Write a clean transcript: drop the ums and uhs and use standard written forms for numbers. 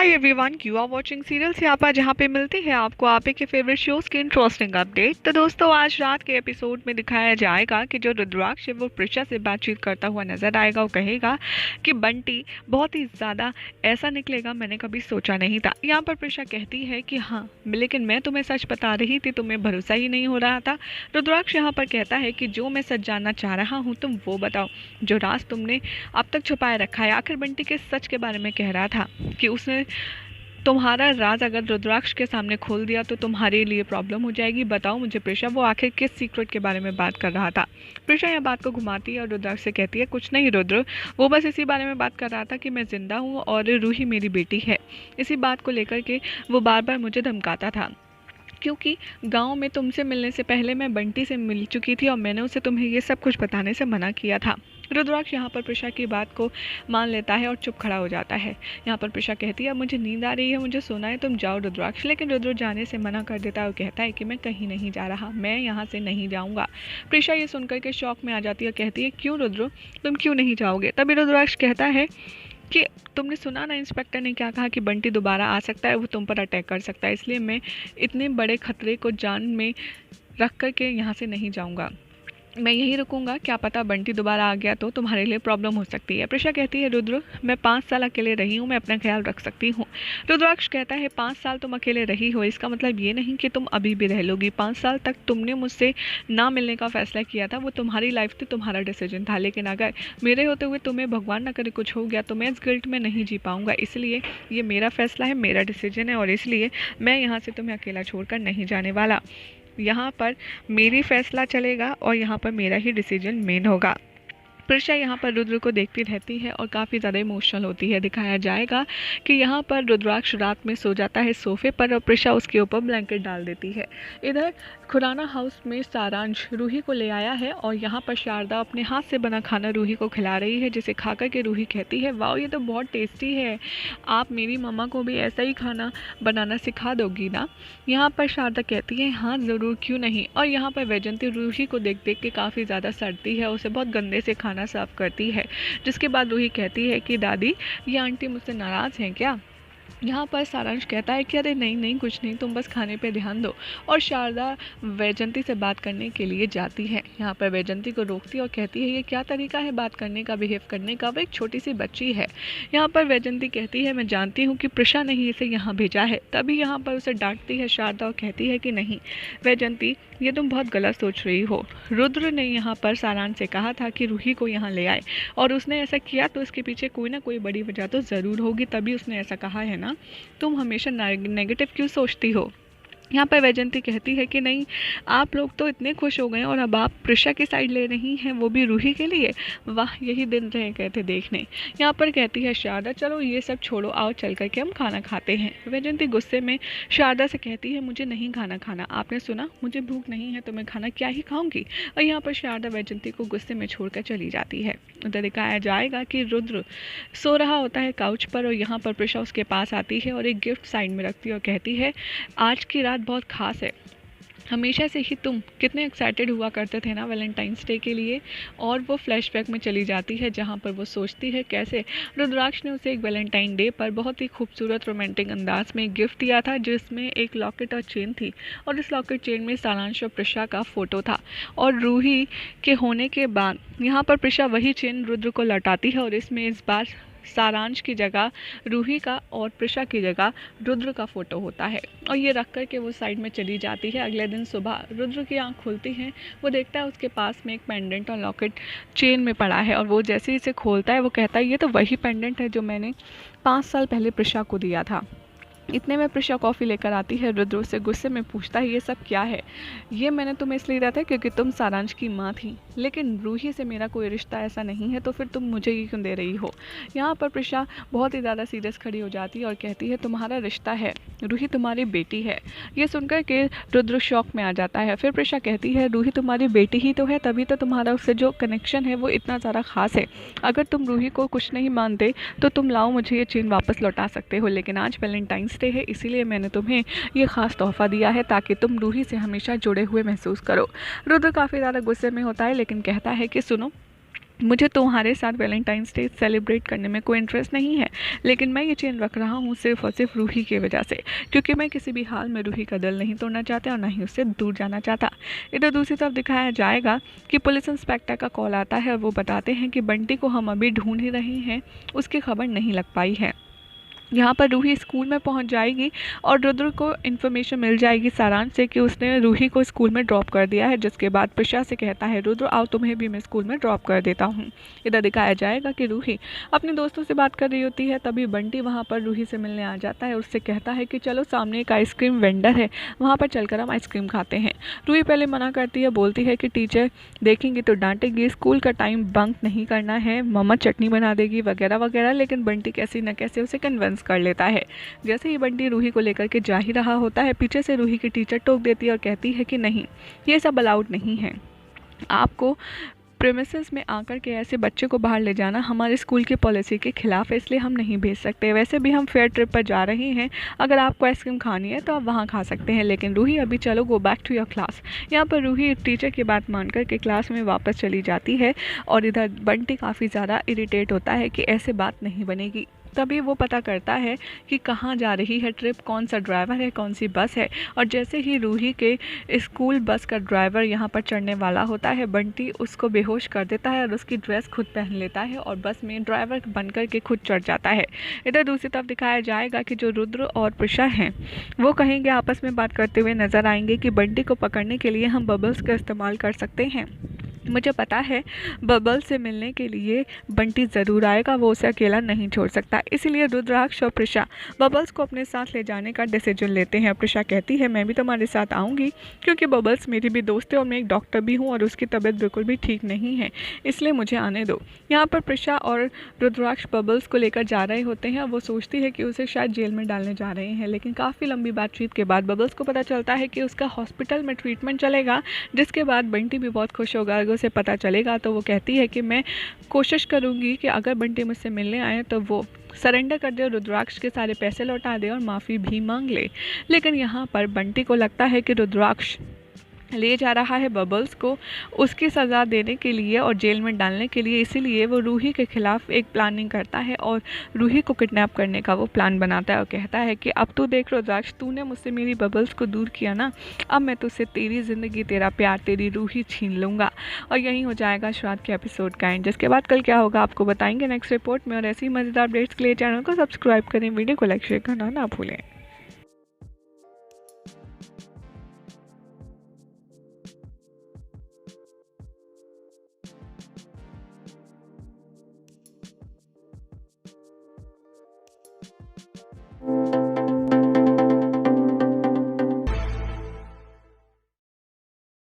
Hi everyone, you are watching serial Siyapa, जहाँ पे मिलती है आपको आपे के फेवरेट शोज की इंटरेस्टिंग अपडेट। तो दोस्तों, आज रात के एपिसोड में दिखाया जाएगा कि जो रुद्राक्ष है वो प्रिशा से बातचीत करता हुआ नजर आएगा। वो कहेगा कि बंटी बहुत ही ज़्यादा ऐसा निकलेगा, मैंने कभी सोचा नहीं था। यहाँ पर प्रिशा कहती है कि हाँ, लेकिन मैं तुम्हें सच बता रही थी, तुम्हें भरोसा ही नहीं हो रहा था। रुद्राक्ष यहाँ पर कहता है कि जो मैं सच जानना चाह रहा हूँ तुम वो बताओ, जो राज तुमने अब तक छुपाए रखा है। आखिर बंटी के सच के बारे में कह रहा था कि उसने तुम्हारा राज अगर रुद्राक्ष के सामने खोल दिया तो तुम्हारे लिए प्रॉब्लम हो जाएगी। बताओ मुझे प्रिशा, वो आखिर किस सीक्रेट के बारे में बात कर रहा था। प्रिशा यह बात को घुमाती है और रुद्राक्ष से कहती है, कुछ नहीं रुद्र, वो बस इसी बारे में बात कर रहा था कि मैं जिंदा हूँ और रूही मेरी बेटी है। इसी बात को लेकर के वो बार बार मुझे धमकाता था, क्योंकि गांव में तुमसे मिलने से पहले मैं बंटी से मिल चुकी थी और मैंने उसे तुम्हें ये सब कुछ बताने से मना किया था। रुद्राक्ष यहाँ पर प्रिशा की बात को मान लेता है और चुप खड़ा हो जाता है। यहाँ पर प्रिशा कहती है, अब मुझे नींद आ रही है, मुझे सोना है, तुम जाओ रुद्राक्ष। लेकिन रुद्र जाने से मना कर देता है और कहता है कि मैं कहीं नहीं जा रहा, मैं यहाँ से नहीं जाऊँगा। प्रिशा ये सुनकर के शौक में आ जाती है और कहती है, क्यों रुद्र, तुम क्यों नहीं जाओगे। तभी रुद्राक्ष कहता है कि तुमने सुना ना, इंस्पेक्टर ने क्या कहा कि बंटी दोबारा आ सकता है, वो तुम पर अटैक कर सकता है, इसलिए मैं इतने बड़े खतरे को जान में रख कर के यहाँ से नहीं जाऊँगा, मैं यहीं रुकूंगा। क्या पता बंटी दोबारा आ गया तो तुम्हारे लिए प्रॉब्लम हो सकती है। प्रिशा कहती है, रुद्र मैं 5 साल अकेले रही हूँ, मैं अपना ख्याल रख सकती हूँ। रुद्राक्ष कहता है, 5 साल तुम अकेले रही हो, इसका मतलब ये नहीं कि तुम अभी भी रह लोगी। 5 साल तक तुमने मुझसे ना मिलने का फैसला किया था, वो तुम्हारी लाइफ थी, तुम्हारा डिसीजन था। लेकिन अगर मेरे होते हुए तुम्हें भगवान ना करे कुछ हो गया तो मैं इस गिल्ट में नहीं जी पाऊँगा। इसलिए ये मेरा फैसला है, मेरा डिसीजन है और इसलिए मैं यहाँ से तुम्हें अकेला छोड़कर नहीं जाने वाला। यहाँ पर मेरी फैसला चलेगा और यहाँ पर मेरा ही डिसीजन मेन होगा। प्रिशा यहाँ पर रुद्र को देखती रहती है और काफ़ी ज़्यादा इमोशनल होती है। दिखाया जाएगा कि यहाँ पर रुद्राक्ष रात में सो जाता है सोफे पर और प्रिशा उसके ऊपर ब्लैंकेट डाल देती है। इधर खुराना हाउस में सारांश रूही को ले आया है और यहाँ पर शारदा अपने हाथ से बना खाना रूही को खिला रही है, जिसे खाकर के रूही कहती है, वाह ये तो बहुत टेस्टी है, आप मेरी मम्मा को भी ऐसा ही खाना बनाना सिखा दोगी ना। यहाँ पर शारदा कहती है, हाँ ज़रूर, क्यों नहीं। और यहाँ पर वैजंती रूही को देख देख के काफ़ी ज़्यादा सड़ती है, उसे बहुत गंदे से खाना सर्व करती है। जिसके बाद रूही कहती है कि दादी, ये आंटी मुझसे नाराज़ हैं क्या। यहाँ पर सारांश कहता है कि अरे नहीं नहीं, कुछ नहीं, तुम बस खाने पे ध्यान दो। और शारदा वैजंती से बात करने के लिए जाती है। यहाँ पर वैजंती को रोकती है और कहती है, ये क्या तरीका है बात करने का, बिहेव करने का, वो एक छोटी सी बच्ची है। यहाँ पर वैजंती कहती है, मैं जानती हूँ कि प्रिशा ने ही इसे यहाँ भेजा है। तभी यहाँ पर उसे डांटती है शारदा और कहती है कि नहीं वैजंती, ये तुम बहुत गलत सोच रही हो। रुद्र ने यहाँ पर सारांश से कहा था कि रूही को यहाँ ले आए और उसने ऐसा किया तो इसके पीछे कोई ना कोई बड़ी वजह तो ज़रूर होगी, तभी उसने ऐसा कहा है ना। तुम हमेशा नेगेटिव क्यों सोचती हो। यहाँ पर वैजंती कहती है कि नहीं, आप लोग तो इतने खुश हो गए और अब आप प्रिशा की साइड ले रही हैं, वो भी रूही के लिए। वाह, यही दिन रह गए थे देखने। यहाँ पर कहती है शारदा, चलो ये सब छोड़ो, आओ चल करके हम खाना खाते हैं। वैजंती गुस्से में शारदा से कहती है, मुझे नहीं खाना, आपने सुना, मुझे भूख नहीं है तो मैं खाना क्या ही खाऊंगी। और यहाँ पर शारदा वैजंती को गुस्से में छोड़कर चली जाती है। उधर दिखाया जाएगा कि रुद्र सो रहा होता है काउच पर और यहाँ पर प्रिशा उसके पास आती है और एक गिफ्ट साइड में रखती है और कहती है, आज की रात बहुत ख़ास है, हमेशा से ही तुम कितने एक्साइटेड हुआ करते थे ना वैलेंटाइंस डे के लिए। और वो फ्लैशबैक में चली जाती है जहाँ पर वो सोचती है कैसे रुद्राक्ष ने उसे एक वैलेंटाइन डे पर बहुत ही खूबसूरत रोमांटिक अंदाज में एक गिफ्ट दिया था, जिसमें एक लॉकेट और चेन थी और इस लॉकेट चेन में सारांश और प्रिशा का फ़ोटो था। और रूही के होने के बाद यहाँ पर प्रिशा वही चेन रुद्र को लौटाती है और इसमें इस बार सारांश की जगह रूही का और प्रिशा की जगह रुद्र का फ़ोटो होता है। और ये रख कर के वो साइड में चली जाती है। अगले दिन सुबह रुद्र की आंख खुलती है, वो देखता है उसके पास में एक पेंडेंट और लॉकेट चेन में पड़ा है और वो जैसे ही इसे खोलता है वो कहता है, ये तो वही पेंडेंट है जो मैंने 5 साल पहले प्रिशा को दिया था। इतने में प्रिशा कॉफ़ी लेकर आती है। रुद्र उससे गुस्से में पूछता है, ये सब क्या है। ये मैंने तुम्हें इसलिए दिया था क्योंकि तुम सारांश की माँ थी, लेकिन रूही से मेरा कोई रिश्ता ऐसा नहीं है, तो फिर तुम मुझे ये क्यों दे रही हो। यहाँ पर प्रिशा बहुत ही ज़्यादा सीरियस खड़ी हो जाती है और कहती है, तुम्हारा रिश्ता है, रूही तुम्हारी बेटी है। ये सुनकर के रुद्र शौक में आ जाता है। फिर प्रिशा कहती है, रूही तुम्हारी बेटी ही तो है, तभी तो तुम्हारा उससे जो कनेक्शन है वो इतना ज़्यादा ख़ास है। अगर तुम रूही को कुछ नहीं मानते तो तुम लाओ, मुझे ये चेन वापस लौटा सकते हो, लेकिन आज वैलेंटाइंस डे है, इसीलिए मैंने तुम्हें ये खास तोहफा दिया है ताकि तुम रूही से हमेशा जुड़े हुए महसूस करो। रुद्र काफ़ी ज़्यादा गुस्से में होता है लेकिन कहता है कि सुनो, मुझे तुम्हारे साथ वैलेंटाइंस डे सेलिब्रेट करने में कोई इंटरेस्ट नहीं है, लेकिन मैं ये चेन रख रहा हूँ सिर्फ और सिर्फ रूही की वजह से, क्योंकि मैं किसी भी हाल में रूही का दिल नहीं तोड़ना चाहता और ना ही उससे दूर जाना चाहता। इधर दूसरी तरफ दिखाया जाएगा कि पुलिस इंस्पेक्टर का कॉल आता है और वो बताते हैं कि बंटी को हम अभी ढूंढ ही रहे हैं, उसकी खबर नहीं लग पाई है। यहाँ पर रूही स्कूल में पहुँच जाएगी और रुद्र को इन्फॉर्मेशन मिल जाएगी सारांश से कि उसने रूही को स्कूल में ड्रॉप कर दिया है, जिसके बाद प्रिशा से कहता है रुद्र आओ तुम्हें भी मैं स्कूल में ड्रॉप कर देता हूँ। इधर दिखाया जाएगा कि रूही अपने दोस्तों से बात कर रही होती है, तभी बंटी वहाँ पर रूही से मिलने आ जाता है और उससे कहता है कि चलो सामने एक आइसक्रीम वेंडर है, वहाँ पर चलकर हम आइसक्रीम खाते हैं। रूही पहले मना करती है, बोलती है कि टीचर देखेंगी तो डांटेगी, स्कूल का टाइम बंक नहीं करना है, मम्मा चटनी बना देगी वगैरह वगैरह, लेकिन बंटी कैसे न कैसे उसे कन्विंस कर लेता है। जैसे ही बंटी रूही को लेकर के जा ही रहा होता है, पीछे से रूही की टीचर टोक देती है और कहती है कि नहीं, ये सब अलाउड नहीं है, आपको प्रेमिसेस में आकर के ऐसे बच्चे को बाहर ले जाना हमारे स्कूल की पॉलिसी के खिलाफ है, इसलिए हम नहीं भेज सकते। वैसे भी हम फेयर ट्रिप पर जा रहे हैं, अगर आपको आइसक्रीम खानी है तो आप वहाँ खा सकते हैं, लेकिन रूही अभी चलो go back to your class. यहाँ पर रूही टीचर की बात मानकर के क्लास में वापस चली जाती है और इधर बंटी काफ़ी ज़्यादा इरिटेट होता है कि ऐसे बात नहीं बनेगी। तभी वो पता करता है कि कहाँ जा रही है ट्रिप, कौन सा ड्राइवर है, कौन सी बस है, और जैसे ही रूही के स्कूल बस का ड्राइवर यहाँ पर चढ़ने वाला होता है, बंटी उसको बेहोश कर देता है और उसकी ड्रेस खुद पहन लेता है और बस में ड्राइवर बनकर के खुद चढ़ जाता है। इधर दूसरी तरफ दिखाया जाएगा कि जो रुद्र और प्रिशा हैं वो कहेंगे, आपस में बात करते हुए नजर आएंगे कि बंटी को पकड़ने के लिए हम बबल्स का इस्तेमाल कर सकते हैं। मुझे पता है बबल से मिलने के लिए बंटी ज़रूर आएगा, वो उसे अकेला नहीं छोड़ सकता, इसलिए रुद्राक्ष और प्रिशा बबल्स को अपने साथ ले जाने का डिसीजन लेते हैं। प्रिशा कहती है मैं भी तुम्हारे साथ आऊँगी, क्योंकि बबल्स मेरी भी दोस्त है और मैं एक डॉक्टर भी हूँ और उसकी तबीयत बिल्कुल भी ठीक नहीं है, इसलिए मुझे आने दो। यहाँ पर प्रिशा और रुद्राक्ष बबल्स को लेकर जा रहे होते हैं। वो सोचती है कि उसे शायद जेल में डालने जा रहे हैं, लेकिन काफ़ी लंबी बातचीत के बाद बबल्स को पता चलता है कि उसका हॉस्पिटल में ट्रीटमेंट चलेगा, जिसके बाद बंटी भी बहुत खुश होगा। उसे पता चलेगा तो वो कहती है कि मैं कोशिश करूंगी कि अगर बंटी मुझसे मिलने आए तो वो सरेंडर कर दे और रुद्राक्ष के सारे पैसे लौटा दे और माफ़ी भी मांग ले। लेकिन यहाँ पर बंटी को लगता है कि रुद्राक्ष ले जा रहा है बबल्स को उसकी सज़ा देने के लिए और जेल में डालने के लिए, इसीलिए वो रूही के खिलाफ एक प्लानिंग करता है और रूही को किडनैप करने का वो प्लान बनाता है और कहता है कि अब तू देख रुद्राक्ष, तूने मुझसे मेरी बबल्स को दूर किया ना, अब मैं तुझसे तेरी ज़िंदगी, तेरा प्यार, तेरी रूही छीन लूँगा। और यही हो जाएगा श्राद्ध के एपिसोड का एंड, जिसके बाद कल क्या होगा आपको बताएंगे नेक्स्ट रिपोर्ट में। और ऐसी मज़ेदार अपडेट्स के लिए चैनल को सब्सक्राइब करें, वीडियो को लाइक शेयर करना ना भूलें।